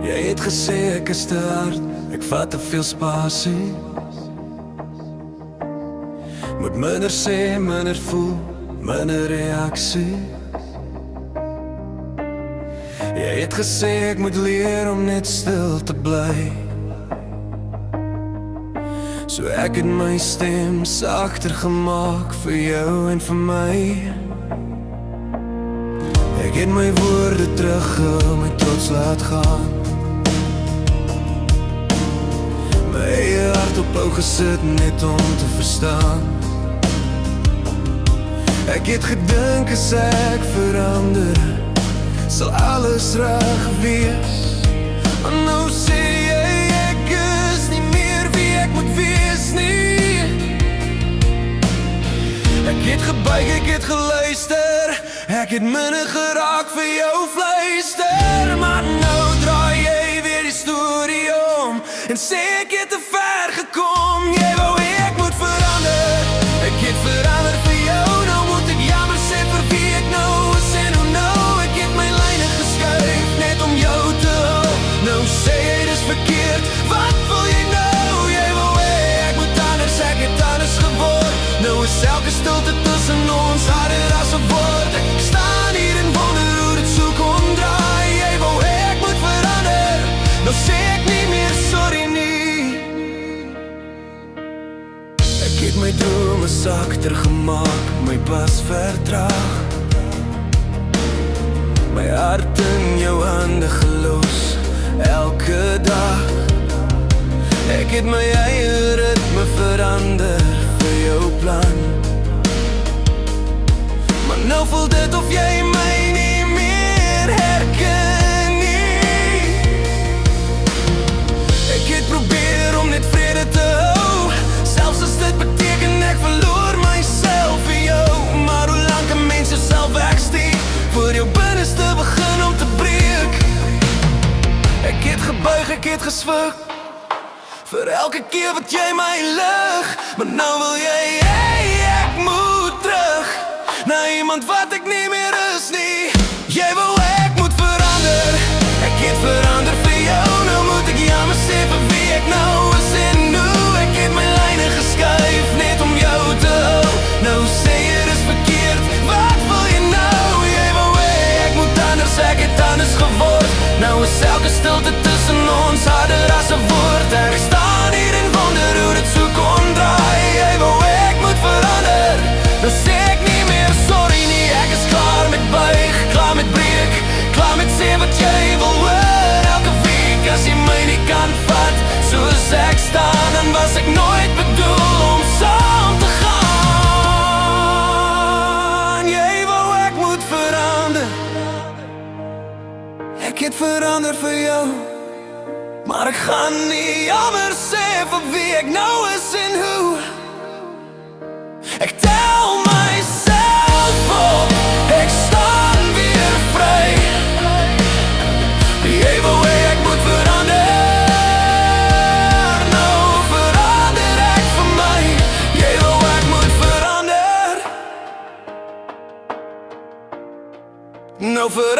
Jy het gesê ek is te hard, ek vat te veel spasie. Moet minder sê, minder voel, minder reaksie. Jy het gesê ek moet leer om net stil te bly. So ek het my stem sagter gemaak vir jou en vir my. Ek het my woorde teruggehou, my trots laat gaan. My eie hart op hou gesit net om te verstaan. Ek het gedink as ek verander, sal alles reg wees. Maar nou sê jy ek is nie meer wie ek moet wees nie. Ek het gebuig, ek het geluister, ek het minder geraak vir jou fluister. Maar nou draai jy weer die storie om en sê ek het te ver gekom. Jy wou ek moet verander, ek het verander vir jou. Nou moet ek jammer sê vir wie ek nou is en hoe nou. Ek het my lyne geskuif net om jou te hou. Nou sê jy dis verkeerd, wat wil jy nou? Jy wou ek moet anders, ek het anders geword. Nou is elke stilte tussen ons harder as 'n woord. Ek staan hier en wonder hoe dit so kom draai. Jy wou ek moet verander, nou sê ek nie meer sorry nie. Ek het my drome sagter gemaak, my pas vertraag. My hart in jou hande gelos, elke dag. Ek het my eie ritme verander vir jou plan. Maar nou voel dit of jy my nie meer herken nie. Ek het probeer om net vrede te hou, selfs as dit beteken ek verloor myself vir jou. Maar hoe lang kan mens jouself wegsteek, voor jou binneste begin om te breek. Ek het gebuig, ek het geswik, vir elke keer wat jy my lig. Maar nou wil jy, ek moet terug na iemand wat ek nie meer is nie. Jy wou ek moet verander, ek het verander vir jou. Nou moet ek jammer sê vir wie ek nou is en hoe. Ek het my lyne geskuif net om jou te hou. Nou sê jy dis verkeerd, wat wil jy nou? Jy wou ek moet anders, ek het anders geword. Nou is elke stilte tussen ons harder as 'n woord. Ek staan hier en wonder hoe dit so kom draai. Jy wou ek moet verander, nou sê ek nie meer sorry nie. Ek is klaar met buig, klaar met breek, klaar met sê wat jy wil hoor. Elke week as jy my nie kan vat, soos ek staan, dan was ek nooit bedoel om saam te gaan. Jy wou ek moet verander, ek het verander vir jou. Maar ek gaan nie jammer sê vir wie ek nou is en hoe. Ek tel myself op, ek staan weer vry. Jy wou ek moet verander, nou verander ek vir my. Jy wou ek moet verander, nou verander